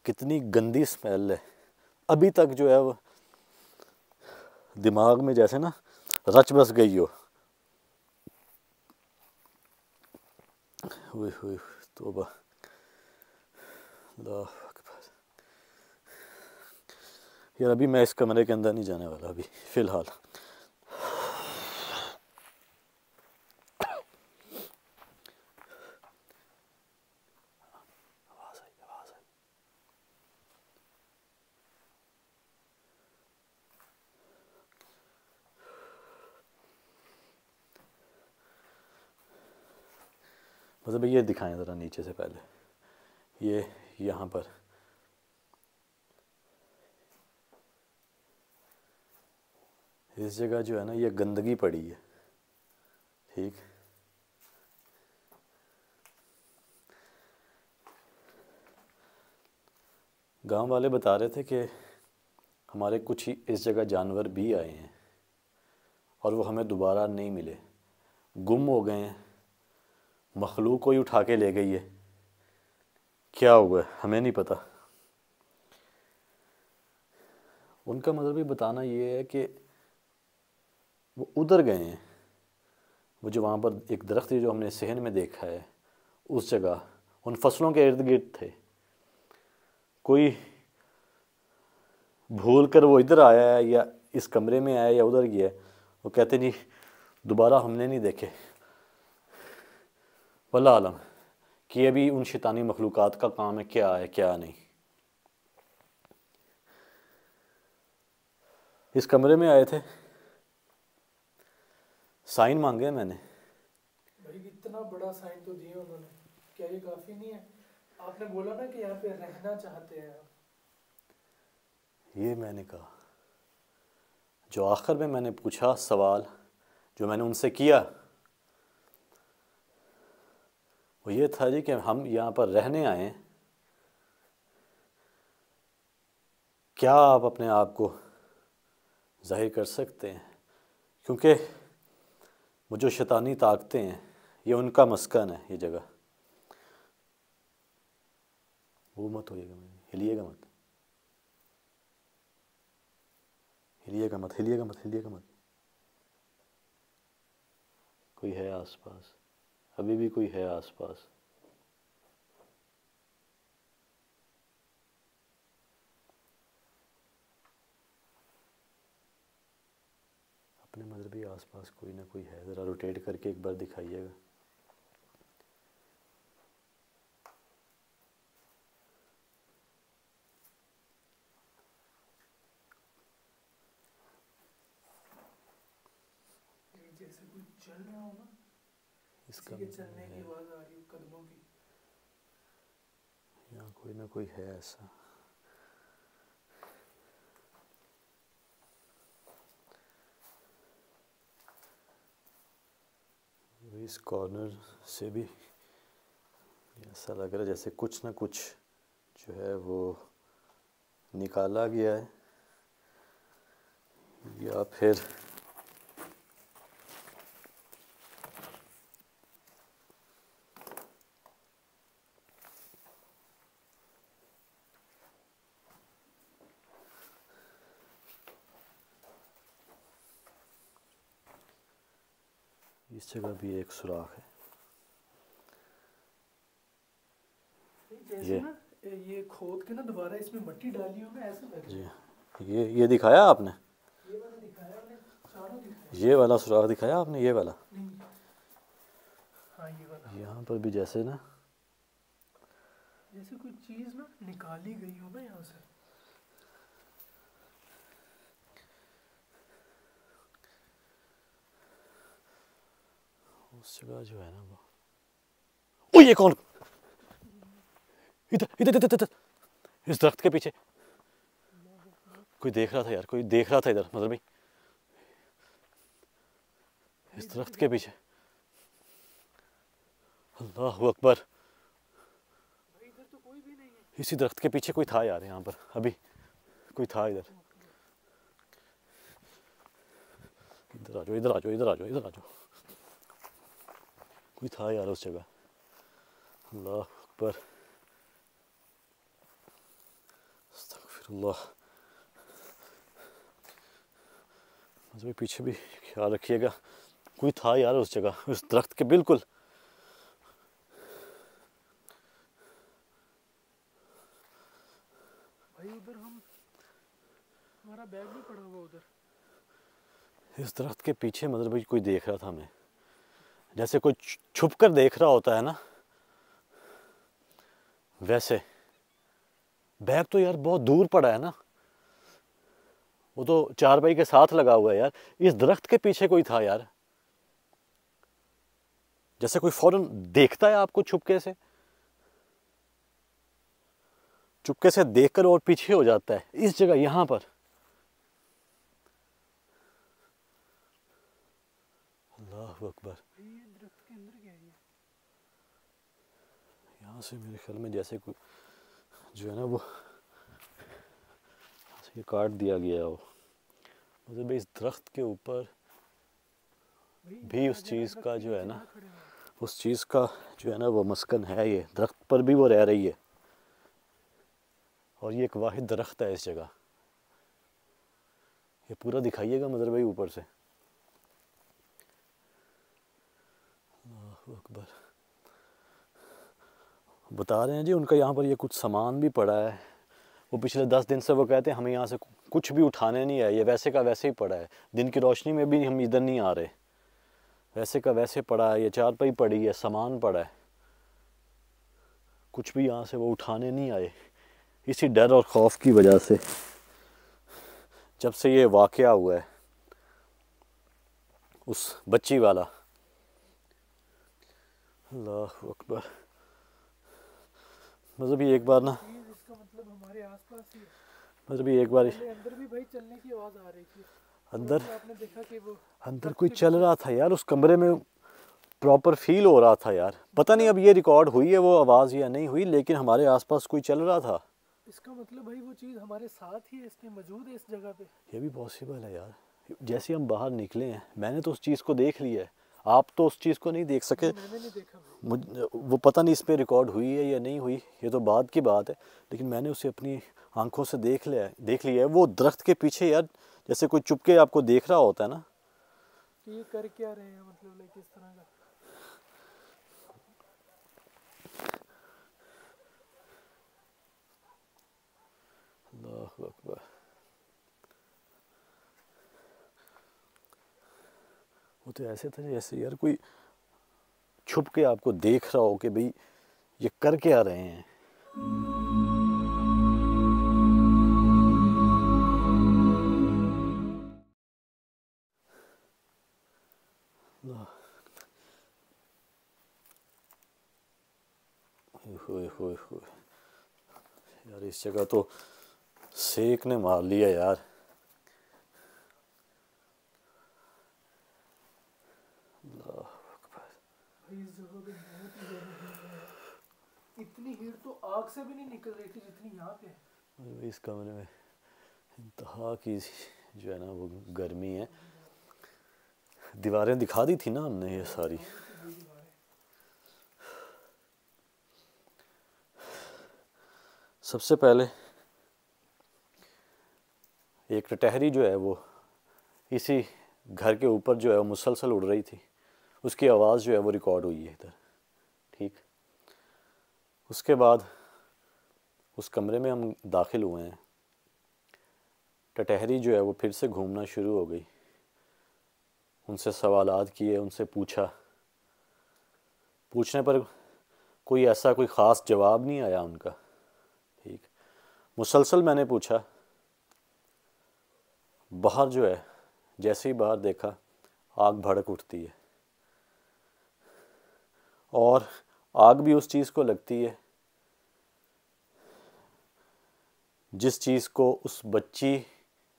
कितनी गंदी स्मेल है। अभी तक जो है वो दिमाग में जैसे ना रच बस गई हो। हुई हुई तौबा, अल्लाह अकबर। यार अभी मैं इस कमरे के अंदर नहीं जाने वाला अभी फ़िलहाल। मतलब ये दिखाएं ज़रा नीचे से पहले, ये यहाँ पर इस जगह जो है ना ये गंदगी पड़ी है, ठीक। गांव वाले बता रहे थे कि हमारे कुछ ही इस जगह जानवर भी आए हैं और वो हमें दोबारा नहीं मिले, गुम हो गए हैं, मखलूक कोई उठा के ले गई है। क्या हुआ है हमें नहीं पता। उनका मतलब भी बताना ये है कि वो उधर गए हैं, वो जो वहाँ पर एक दरख्त है जो हमने सहन में देखा है, उस जगह उन फसलों के इर्द गिर्द थे। कोई भूल कर वो इधर आया है या इस कमरे में आया या उधर गया है, वो कहते नहीं दोबारा हमने नहीं देखे। वल्लाह आलम कि अभी उन शैतानी मखलूक़ात का काम है क्या है क्या नहीं। इस कमरे में आए थे, साइन मांगे मैंने। भाई इतना बड़ा साइन तो दिया उन्होंने, क्या ये काफ़ी नहीं है? आपने बोला ना कि यहाँ पे रहना चाहते हैं आप। ये मैंने कहा, जो आखिर में मैंने पूछा सवाल जो मैंने उनसे किया वो ये था जी कि हम यहाँ पर रहने आए हैं, क्या आप अपने आप को जाहिर कर सकते हैं? क्योंकि वो जो शैतानी ताकतें हैं ये उनका मस्कन है, ये जगह। वो मत होइएगा, हिलिएगा मत, हिलिएगा मत, हिलिएगा मत, हिलिएगा मत। कोई है आसपास, अभी भी कोई है आसपास। अपने मजहबी आसपास कोई ना कोई है, ज़रा रोटेट करके एक बार दिखाइएगा। जैसे कोई चल रहा हो ना, इसका किसी के चलने की आवाज़ आ रही हो, कदमों की। यहाँ कोई ना कोई है ऐसा। इस कॉर्नर से भी ऐसा लग रहा है जैसे कुछ ना कुछ जो है वो निकाला गया है, या फिर इस जगह भी एक सुराख है। जैसे ना ये खोद के ना दोबारा इसमें मिट्टी डाली हो ना, ऐसा लग रहा है। जी ये दिखाया आपने, ये वाला दिखाया आपने, चारों दिखाया। ये वाला सुराख दिखाया आपने, ये वाला। नहीं, हाँ ये वाला। यहाँ पर भी जैसे ना जैसे कोई चीज़ ना निकाली गई हो ना यहाँ से। उस जगह जो है ना वो, ओ ये कौन, इधर इधर इधर इधर, इस दरख्त के पीछे कोई देख रहा था यार, कोई देख रहा था इधर, मतलब भाई इस दरख्त के पीछे। अल्लाह अकबर, भाई इधर तो कोई भी नहीं है। इसी दरख्त के पीछे कोई था यार, यहाँ पर अभी कोई था इधर। इधर आ जाओ, इधर आ जाओ, इधर आ जाओ, इधर आ जाओ, कोई था यार उस जगह। अल्लाह अकबर, अल्लाह भाई पीछे भी ख्याल रखिएगा, कोई था यार उस जगह, उस दरख्त के बिल्कुल। भाई उधर हमारा बैग भी पड़ा हुआ उधर। इस दरख्त के पीछे मतलब भाई कोई देख रहा था हमें, जैसे कोई छुप कर देख रहा होता है ना, वैसे। बैग तो यार बहुत दूर पड़ा है ना, वो तो चारपाई के साथ लगा हुआ है यार। इस दरख्त के पीछे कोई था यार, जैसे कोई फौरन देखता है आपको चुपके से देखकर और पीछे हो जाता है। इस जगह यहां पर अल्लाह अकबर। ये दरख्त के अंदर क्या है ये? यहाँ से मेरे ख्याल में जैसे कोई जो है ना वो ये काट दिया गया हो, मतलब इस दरख्त के ऊपर भी उस चीज़ का जो है ना, उस चीज़ का जो है ना वो मस्कन है। ये दरख्त पर भी वो रह रही है, और ये एक वाहिद दरख्त है इस जगह। ये पूरा दिखाइएगा मदर भाई ऊपर से। अल्लाह अकबर। बता रहे हैं जी उनका यहाँ पर ये कुछ सामान भी पड़ा है। वो पिछले 10 दिन से वो कहते हैं हमें यहाँ से कुछ भी उठाने नहीं है, ये वैसे का वैसे ही पड़ा है। दिन की रोशनी में भी हम इधर नहीं आ रहे, वैसे का वैसे पड़ा है। ये चारपाई पड़ी है, सामान पड़ा है, कुछ भी यहाँ से वो उठाने नहीं आए, इसी डर और खौफ की वजह से। जब से ये वाक़या हुआ है उस बच्ची वाला। अल्लाह अकबर। मतलब ये एक बार ना, इसका मतलब हमारे आसपास ही है। मतलब ये एक बार अंदर भी भाई चलने की आवाज आ रही थी। अंदर आपने देखा कि वो अंदर कोई चल रहा था यार उस कमरे में, प्रॉपर फील हो रहा था यार। पता नहीं अब ये रिकॉर्ड हुई है वो आवाज़ या नहीं हुई, लेकिन हमारे आसपास कोई चल रहा था। इसका मतलब भाई वो चीज़ हमारे साथ ही है, इसमें मौजूद है इस जगह पे। ये भी पॉसिबल है यार। जैसे हम बाहर निकले हैं, मैंने तो उस चीज़ को देख लिया है, आप तो उस चीज़ को नहीं देख सके। मैंने नहीं देखा भाई। मुझ वो पता नहीं इस पर रिकॉर्ड हुई है या नहीं हुई, ये तो बाद की बात है, लेकिन मैंने उसे अपनी आंखों से देख लिया है। वो दरख्त के पीछे यार जैसे कोई चुपके आपको देख रहा होता है ना। कि ये कर क्या रहे हैं, मतलब लाइक इस तरह का। अल्लाह अकबर। वो तो ऐसे था जैसे यार कोई छुप के आपको देख रहा हो कि भाई ये कर क्या रहे हैं। होए होए होए यार, इस जगह तो सेक ने मार लिया यार। भाई इस जगह पे बहुत ही ज्यादा हीट है। इतनी हीट तो आग से भी नहीं निकल रही थी जितनी यहाँ पे है। इस कमरे में इंतहा की जो है ना वो गर्मी है। दीवारें दिखा दी थी ना हमने ये सारी। सबसे पहले एक टटहरी जो है वो इसी घर के ऊपर जो है वो मुसलसल उड़ रही थी, उसकी आवाज़ जो है वो रिकॉर्ड हुई है इधर। ठीक, उसके बाद उस कमरे में हम दाखिल हुए हैं, टटहरी जो है वो फिर से घूमना शुरू हो गई। उनसे सवालात किए, उनसे पूछने पर कोई ऐसा कोई ख़ास जवाब नहीं आया उनका। ठीक, मुसलसल मैंने पूछा। बाहर जो है, जैसे ही बाहर देखा आग भड़क उठती है, और आग भी उस चीज़ को लगती है जिस चीज़ को उस बच्ची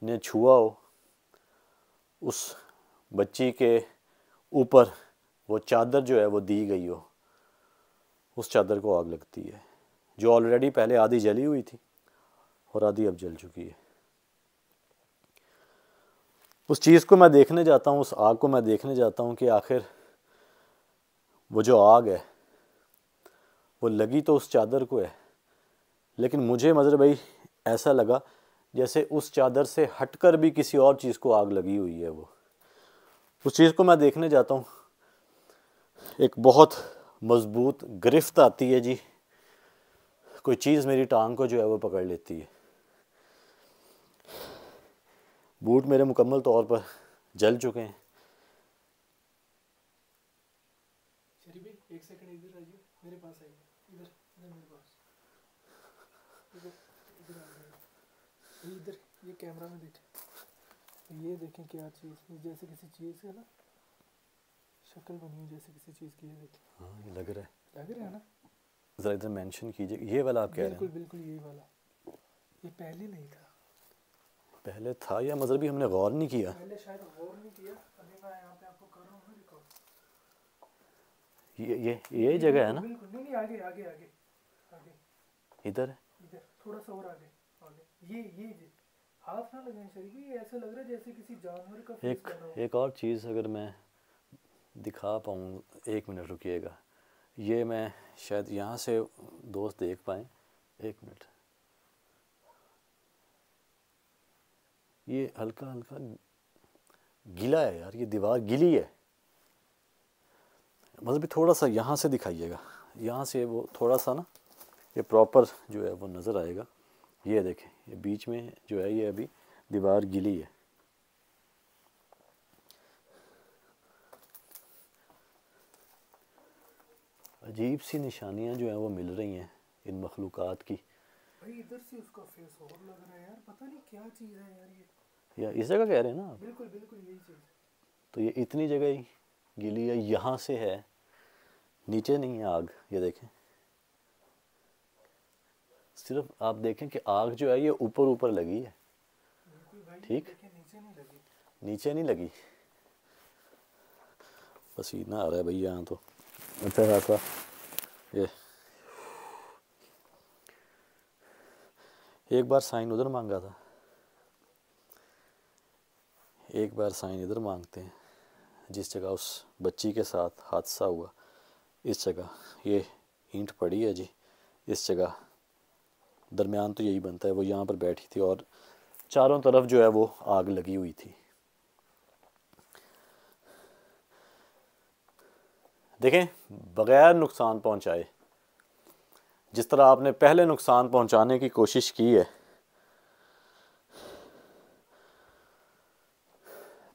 ने छुआ हो। उस बच्ची के ऊपर वो चादर जो है वो दी गई हो, उस चादर को आग लगती है, जो ऑलरेडी पहले आधी जली हुई थी और आधी अब जल चुकी है। उस चीज़ को मैं देखने जाता हूँ, उस आग को मैं देखने जाता हूँ कि आखिर वो जो आग है वो लगी तो उस चादर को है, लेकिन मुझे मज़र भाई ऐसा लगा जैसे उस चादर से हटकर भी किसी और चीज़ को आग लगी हुई है। वो उस चीज़ को मैं देखने जाता हूँ, एक बहुत मजबूत गिरफ्त आती है जी, कोई चीज़ मेरी टांग को जो है वो पकड़ लेती है। बूट मेरे मुकम्मल तौर पर जल चुके हैं। शरीफ भाई एक सेकंड इधर आइए, मेरे पास आइए, इधर इधर मेरे पास, इधर इधर आ जाइए, ये इधर ये कैमरा में देखें, ये देखें क्या चीज़, ये जैसे किसी चीज़ का ना शक्ल बनी हुई जैसे किसी चीज़ की, ये देखें। हाँ ये लग रहा है ना। ज़रा इधर मेंशन कीजिए, ये वाला आप कह रहे हैं? बिल्कुल बिल्कुल यही वाला, ये पहले नहीं था। पहले था या मतलब भी हमने गौर नहीं किया? पहले शायद गौर नहीं किया, अभी मैं यहाँ पे आपको कर रहा हूँ ना रिकॉर्ड। ये जगह है ना? बिल्कुल नहीं नहीं, आगे आगे आगे आगे, इधर इधर थोड़ा सा और आगे आगे, ये हाथ ना लगाएं शरीफ, ये ऐसा लग रहा है जैसे किसी जानवर का फेस बना हो। एक और चीज़ अगर मैं दिखा पाऊँ, 1 मिनट रुकिएगा, ये मैं शायद यहाँ से दोस्त देख पाएँ। 1 मिनट, ये हल्का हल्का गीला है यार, ये दीवार गीली है। मतलब भी थोड़ा सा यहाँ से दिखाइएगा, यहाँ से वो थोड़ा सा ना, ये प्रॉपर जो है वो नज़र आएगा। ये देखें, ये बीच में जो है ये अभी दीवार गीली है। अजीब सी निशानियाँ जो हैं वो मिल रही हैं इन मखलूक़ात की। भाई इधर से उसका फेस और लग रहा है यार, पता नहीं क्या चीज़ है यार ये। या इस जगह कह रहे हैं ना आप? बिल्कुल बिल्कुल यही चीज़। तो ये इतनी जगह ही गीली है, यहाँ से है, नीचे नहीं है आग। ये देखें, सिर्फ आप देखें कि आग जो है ये ऊपर ऊपर लगी है। ठीक, नीचे नहीं लगी। पसीना आ रहा है भाई यहाँ तो अच्छा खासा। ये एक बार साइन उधर मांगा था, एक बार साइन इधर मांगते हैं। जिस जगह उस बच्ची के साथ हादसा हुआ, इस जगह ये ईंट पड़ी है जी, इस जगह दरमियान तो यही बनता है। वो यहाँ पर बैठी थी और चारों तरफ जो है वो आग लगी हुई थी। देखें, बग़ैर नुकसान पहुँचाए, जिस तरह आपने पहले नुकसान पहुँचाने की कोशिश की है,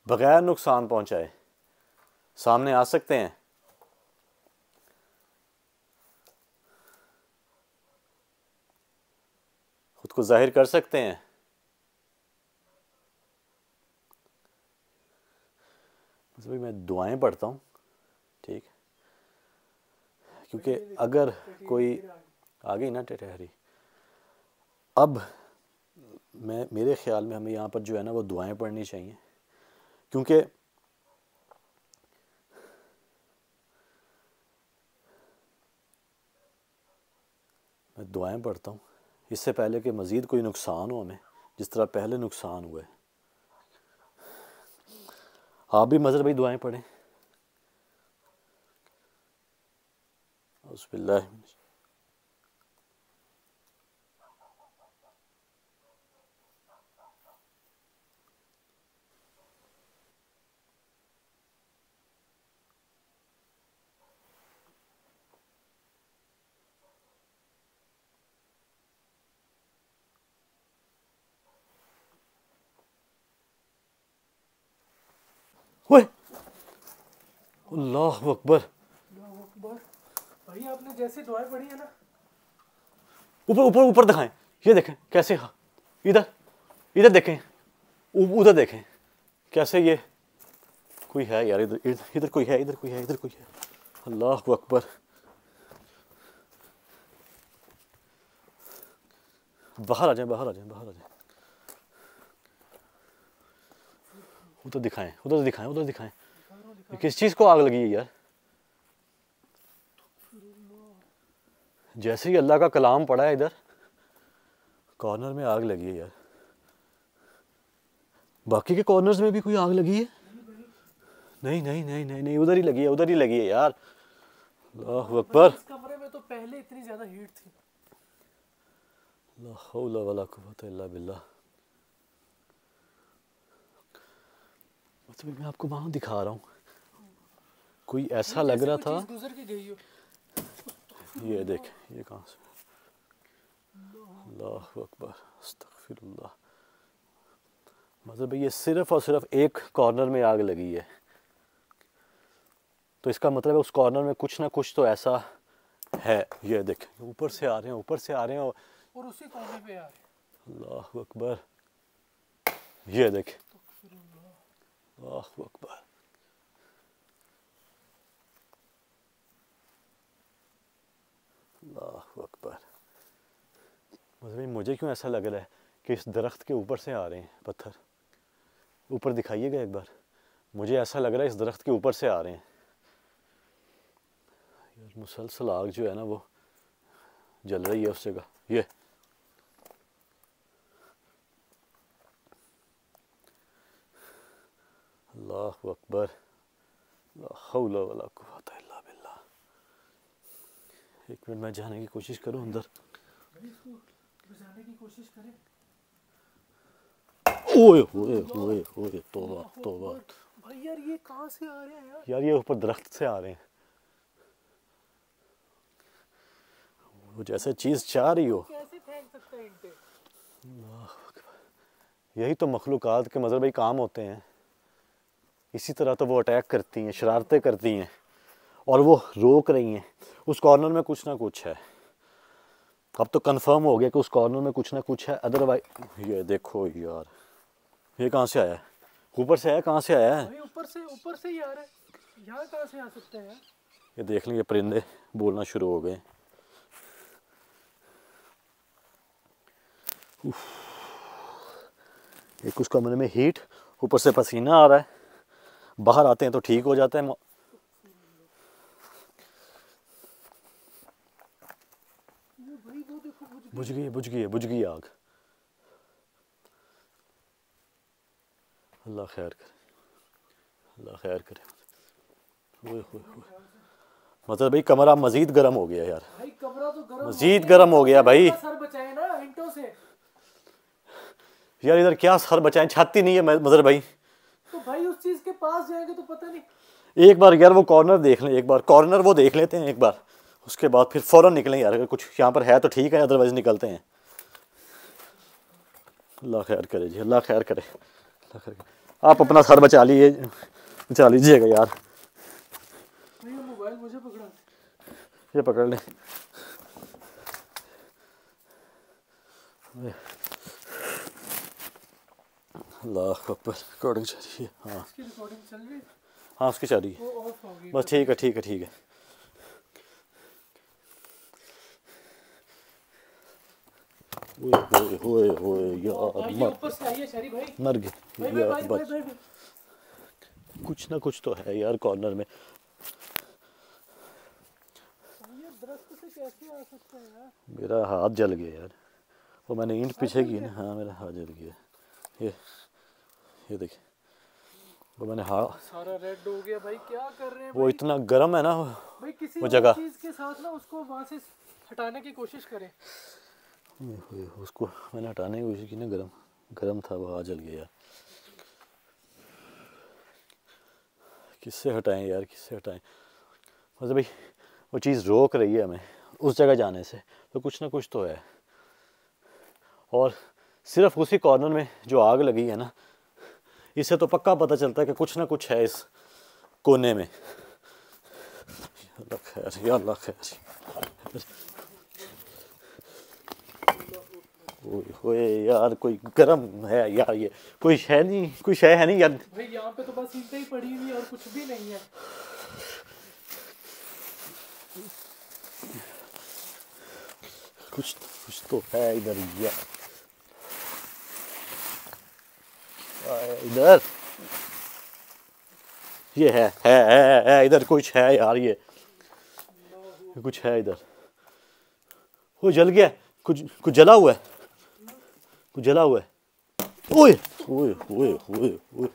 बग़ैर नुकसान पहुँचाए सामने आ सकते हैं। खुद को जाहिर कर सकते हैं। भाई मैं दुआएं पढ़ता हूँ, ठीक, क्योंकि अगर कोई आ गई ना ठहरी, अब मेरे ख्याल में हमें यहाँ पर जो है ना वो दुआएं पढ़नी चाहिए, क्योंकि मैं दुआएं पढ़ता हूँ इससे पहले कि मज़ीद कोई नुकसान हो हमें, जिस तरह पहले नुकसान हुआ है। आप भी मज़र भाई दुआएं पढ़ें। बिस्मिल्लाह। अल्लाह अकबर। भाई आपने जैसे दुआएं पढ़ी है ना, ऊपर ऊपर ऊपर दिखाएं, ये देखें कैसे, इधर इधर देखें, उधर देखें कैसे, ये कोई है यार, इधर इधर कोई है, इधर कोई है, इधर कोई है। अल्लाह अकबर। बाहर आ जाएं, बाहर आ जाएं, बाहर आ जाएं। उधर दिखाएं, उधर दिखाएं, उधर दिखाएं। किस चीज़ को आग लगी है यार? जैसे ही अल्लाह का कलाम पड़ा है, इधर कॉर्नर में आग लगी है यार। बाकी के कॉर्नर्स में भी कोई आग लगी है? नहीं नहीं नहीं नहीं नहीं, उधर ही लगी है, उधर ही लगी है यार। अल्लाह अकबर। इस कमरे में तो पहले इतनी ज्यादा हीट थी। ला हौला वला कुव्वता इल्ला बिल्लाह। तो मैं आपको वहाँ दिखा रहा हूँ, कोई ऐसा ये लग जैसे रहा कोई था। चीज़ गुजर के गई हो। ये देख, ये कहाँ से, अल्लाह अकबर, अस्तगफिरुल्लाह। मतलब ये सिर्फ और सिर्फ एक कॉर्नर में आग लगी है, तो इसका मतलब है उस कॉर्नर में कुछ ना कुछ तो ऐसा है। ये देख, ऊपर से आ रहे हैं, ऊपर से आ रहे हैं, और उसी कोने पे यार। अल्लाह अकबर। ये देख, अल्लाह अकबर। अल्लाह अकबर। मतलब मुझे क्यों ऐसा लग रहा है कि इस दरख्त के ऊपर से आ रहे हैं पत्थर। ऊपर दिखाइएगा एक बार, मुझे ऐसा लग रहा है इस दरख्त के ऊपर से आ रहे हैं यार। मुसलसल आग जो है ना वो जल रही है उस जगह। ये अल्लाह अकबर, ला हौला वला कुव्वता इल्ला बिल्लाह। एक मिनट मैं जाने की कोशिश करूं अंदर। भाई इसको बचाने की कोशिश करें। ओए ओए ओए ओए, तौबा तौबा। भाई यार ये कहाँ से आ रहे हैं यार? यार ये ऊपर दरख्त से आ रहे हैं, वो जैसे चीज़ चाह रही हो। कैसे फेंक सकता है इन पे? यही तो मखलूकात के मतलब भाई काम होते हैं। इसी तरह तो वो अटैक करती हैं, शरारतें करती हैं, और वो रोक रही हैं। उस कॉर्नर में कुछ ना कुछ है। अब तो कंफर्म हो गया कि उस कॉर्नर में कुछ ना कुछ है, अदरवाइज। ये देखो यार, ये कहाँ से आया है? ऊपर से आया, कहाँ से आया है? भाई ऊपर से ही आ रहा है। यहाँ कहाँ से आ सकता है यार? ये देख लेंगे, परिंदे बोलना शुरू हो गए। एक उस कमरे में हीट, ऊपर से पसीना आ रहा है। बाहर आते हैं तो ठीक हो जाता है। ये भाई वो देखो बुझ गई, बुझ गई है, बुझ गई आग। अल्लाह खैर करे, अल्लाह खैर करे। ओए होए होए, मतलब भाई कमरा मजीद गर्म हो गया यार, भाई कमरा तो गर्म मजीद गर्म हो गया भाई। सर बचाए ना ईंटों से। यार इधर क्या सर बचाएं, छाती नहीं है मदर भाई। तो भाई उस चीज के पास जाएंगे तो पता नहीं। एक बार यार वो कॉर्नर देख लें, एक बार कॉर्नर वो देख लेते हैं एक बार, उसके बाद फिर फ़ौरन निकलें यार। अगर कुछ यहाँ पर है तो ठीक है, अदरवाइज निकलते हैं। अल्लाह खैर करे जी, अल्लाह खैर करे, अल्लाह खैर करे। आप अपना सर बचा लीजिएगा यार। भाई ये मोबाइल मुझे पकड़ा। ये पकड़ लें। अल्लाह अकबर, रिकॉर्डिंग चल रही है। हाँ इसकी रिकॉर्डिंग चल रही है। हाँ, उसकी चल रही है। वो ऑफ हो गई। बस ठीक है, ठीक है, ठीक है। ओए ओए ओए यार, भाई ये ऊपर से आई है शरी भाई। मर गए भाई भाई यार। भाई बच, भाई भाई। कुछ ना कुछ तो है यार कॉर्नर में। ये दरख्त से कैसे आ सकता है यार? मेरा हाथ जल गया यार, वो मैंने ईंट पीछे जल की गया? ना। हाँ मेरा हाथ जल गया। ये देखिए, वो मैंने हाथ, सारा रेड हो गया भाई। क्या कर रहे हैं वो भाई? इतना गर्म है ना भाई किसी वो और जगह। चीज के साथ ना उसको वहां से हटाने की कोशिश करें। उसको मैंने हटाने की कोशिश की ना, गर्म गर्म था, वो हाथ जल गया यार। किससे हटाएं यार, किससे हटाएं? मतलब भाई वो चीज़ रोक रही है हमें उस जगह जाने से, तो कुछ ना कुछ तो है। और सिर्फ उसी कॉर्नर में जो आग लगी है ना, इससे तो पक्का पता चलता है कि कुछ ना कुछ है इस कोने में। अल्लाह खैर, या अल्लाह खैर। ओए यार, कोई गर्म है यार, ये कोई है नहीं, कोई शय है नहीं यार। भाई यहाँ पे तो बस ईंटें ही पड़ी हुई और कुछ भी नहीं है। कुछ तो है इधर यार, इधर ये है इधर कुछ है यार, ये कुछ है इधर। वो जल गया, कुछ जला हुआ है, कुछ जला हुआ है। ओए ओए ओए ओए ओए,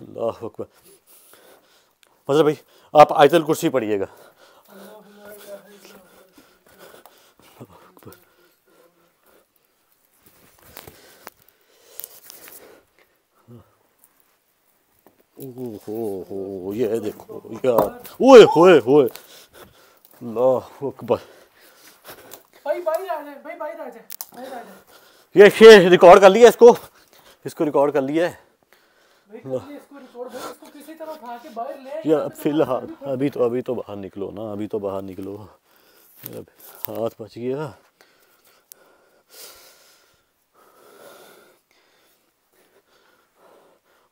अल्लाह अकबर। मतलब भाई आप आयतल कुर्सी पढ़िएगा। ओहो ये देखो यार, ओए होए होए, अल्लाह अकबर। भाई बाहर आ जाए, भाई बाहर आ जाए, बाहर आ जाए। ये रिकॉर्ड कर लिया इसको, इसको रिकॉर्ड कर लिया है। भाई कर लिए इसको रिकॉर्ड, भाई इसको किसी तरह उठा के बाहर ले आए, यार यहाँ पे तो फिलहाल हमारी सर्विस अभी तो बाहर निकलो ना, अभी तो बाहर निकलो, मेरा हाथ बच गया।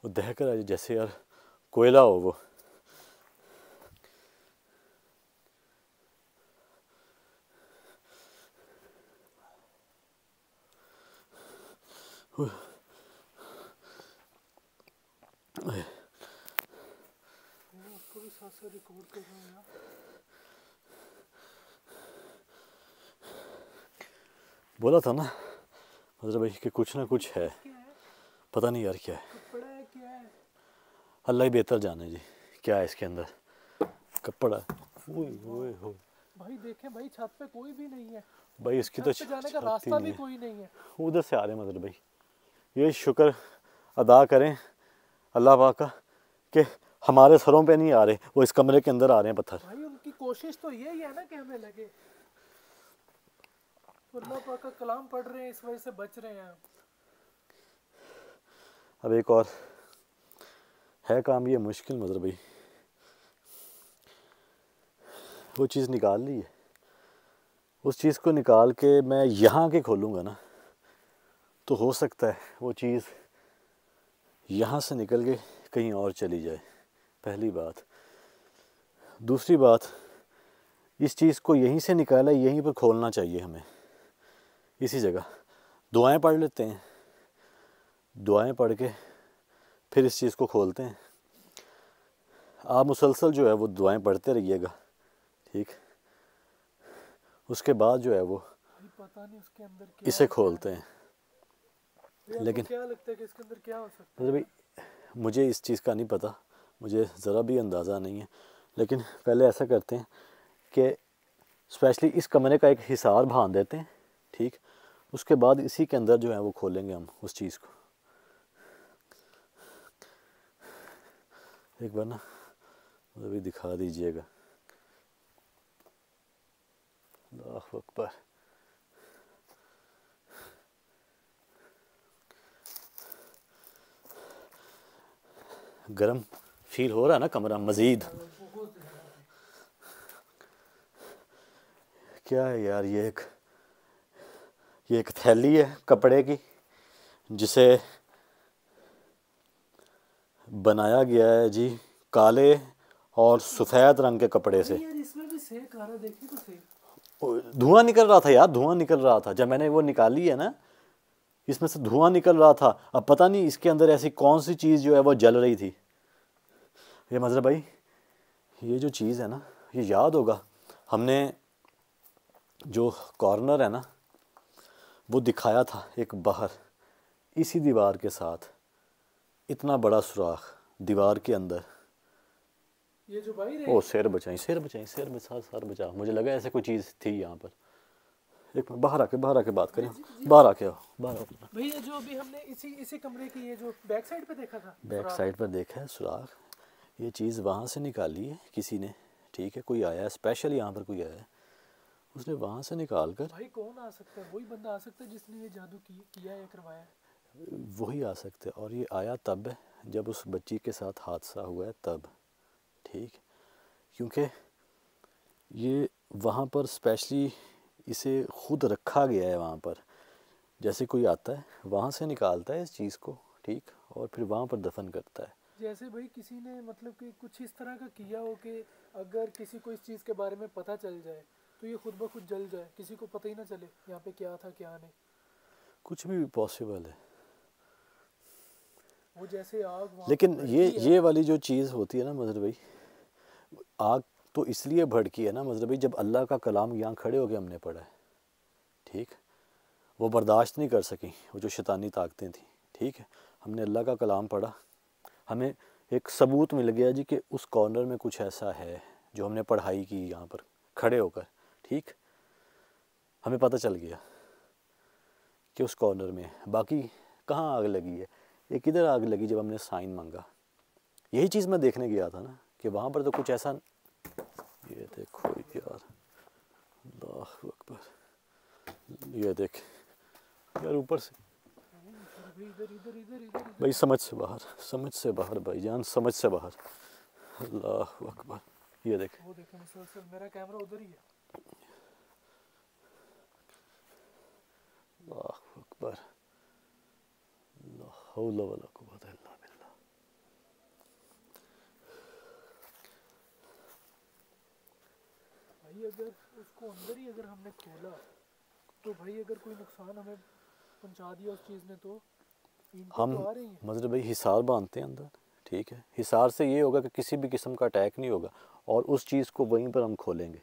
वो दहक रहा है जैसे यार कोयला हो वो। उसको भी साथ साथ रिकॉर्ड कर रहा हूँ यार। बोला था ना मतलब भाई कि कुछ ना कुछ है, क्या है? पता नहीं यार क्या है, कपड़ा है क्या है? अल्लाह ही बेहतर जाने जी क्या है इसके अंदर। कपड़ा, ओए ओए होए भाई देखें भाई, छत पे कोई भी नहीं है, भाई, इसकी तो छत पे जाने का छत ही रास्ता नहीं भी है, कोई नहीं है। उधर से आ रहे हैं मतलब भाई। ये शुक्र अदा करें अल्लाह पाक का कि हमारे सरों पे नहीं आ रहे, वो इस कमरे के अंदर आ रहे हैं पत्थर। भाई उनकी कोशिश तो यही है ना कि हमें लगे, अल्लाह पाक का कलाम पढ़ रहे हैं, इस वजह से बच रहे हैं। अब एक और है काम, ये मुश्किल मतलब भाई, वो चीज़ निकाल ली है, उस चीज़ को निकाल के मैं यहाँ के खोलूँगा ना, तो हो सकता है वो चीज़ यहाँ से निकल के कहीं और चली जाए, पहली बात। दूसरी बात, इस चीज़ को यहीं से निकाला, यहीं पर खोलना चाहिए हमें, इसी जगह। दुआएं पढ़ लेते हैं, दुआएं पढ़ के फिर इस चीज़ को खोलते हैं। आप मुसलसल जो है वो दुआएं पढ़ते रहिएगा, ठीक। उसके बाद जो है वो भाई पता नहीं उसके अंदर क्या इसे है, खोलते हैं। क्या लेकिन क्या लगता है कि इसके अंदर क्या हो सकता मतलब है? भाई मुझे इस चीज़ का नहीं पता, मुझे ज़रा भी अंदाज़ा नहीं है, लेकिन पहले ऐसा करते हैं कि स्पेशली इस कमरे का एक हिसार बांध देते हैं, ठीक। उसके बाद इसी के अंदर जो है वो खोलेंगे हम उस चीज़ को। एक बार ना मुझे भी दिखा दीजिएगा। अल्लाह अकबर। गरम फील हो रहा है ना कमरा मज़ीद? बहुत ज़्यादा। क्या है यार, ये एक थैली है कपड़े की, जिसे बनाया गया है जी काले और सफ़ेद रंग के कपड़े से। यार इसमें भी सेक आ रहा, देखिए तो सही। धुआं निकल रहा था यार, धुआं निकल रहा था जब मैंने वो निकाली है ना, इसमें से धुआं निकल रहा था। अब पता नहीं इसके अंदर ऐसी कौन सी चीज़ जो है वो जल रही थी। ये मतलब भाई ये जो चीज़ है ना, ये याद होगा हमने जो कॉर्नर है ना वो दिखाया था एक बाहर, इसी दीवार के साथ इतना बड़ा सुराख दीवार के अंदर। ये जो भाई ओ सिर बचाई, सिर बचाई, सिर बचा, सर बचा, मुझे लगा ऐसे कोई चीज़ थी यहाँ पर। एक मिनट, बाहर आके बात करें, बाहर आके आओ, बाहर आओ। भैया जो अभी हमने इसी कमरे की ये जो बैक साइड पे देखा था, बैक साइड पर देखा है सुराख, ये चीज़ वहाँ से निकाली है किसी ने, ठीक है। कोई आया है स्पेशल, यहाँ पर कोई आया है, उसने वहाँ से निकाल कर, भाई कौन आ सकता है? वही बंदा आ सकता है जिसने ये जादू किया है, करवाया है। वही आ सकते हैं। और ये आया तब है जब उस बच्ची के साथ हादसा हुआ है तब, ठीक। क्योंकि ये वहाँ पर स्पेशली इसे खुद रखा गया है वहाँ पर, जैसे कोई आता है वहाँ से निकालता है इस चीज़ को, ठीक, और फिर वहाँ पर दफन करता है। जैसे भाई किसी ने मतलब कि कुछ इस तरह का किया हो कि अगर किसी को इस चीज़ के बारे में पता चल जाए तो ये खुद ब खुद जल जाए, किसी को पता ही ना चले यहाँ पे क्या था क्या नहीं। कुछ भी पॉसिबल है। वो जैसे आग वहाँ लेकिन पे ये भड़की है। ये वाली जो चीज़ होती है ना मजहर भाई, आग तो इसलिए भड़की है ना मजहर भाई, जब अल्लाह का कलाम यहाँ खड़े होके हमने पढ़ा है, ठीक। वो बर्दाश्त नहीं कर सकी वो जो शैतानी ताकतें थी, ठीक है। हमने अल्लाह का कलाम पढ़ा, हमें एक सबूत मिल गया जी कि उस कॉर्नर में कुछ ऐसा है जो हमने पढ़ाई की यहाँ पर खड़े होकर, ठीक। हमें पता चल गया कि उस कॉर्नर में है। बाकी कहाँ आग लगी है, एक इधर आग लगी जब हमने साइन मांगा, यही चीज़ मैं देखने गया था ना कि वहाँ पर तो कुछ ऐसा। ये देखो यार, अल्लाह अकबर, ये देख यार ऊपर से। भाई इधर इधर इधर इधर भाई समझ से बाहर, समझ से बाहर भाईजान, समझ से बाहर। अल्लाह अकबर, ये देख। वो देखे मुसलसल, मेरा कैमरा उधर ही है। अल्लाह अकबर, ला हौला वला कुव्वता इल्ला बिल्लाह। भाई अगर उसको अंदर ही अगर हमने खोला तो भाई अगर कोई नुकसान हमें पहुंचा दिया उस चीज़ ने तो इनको हम तो आ रही है। मतलब भाई हिसार बांधते हैं अंदर, ठीक है। हिसार से ये होगा कि किसी भी किस्म का अटैक नहीं होगा और उस चीज़ को वहीं पर हम खोलेंगे।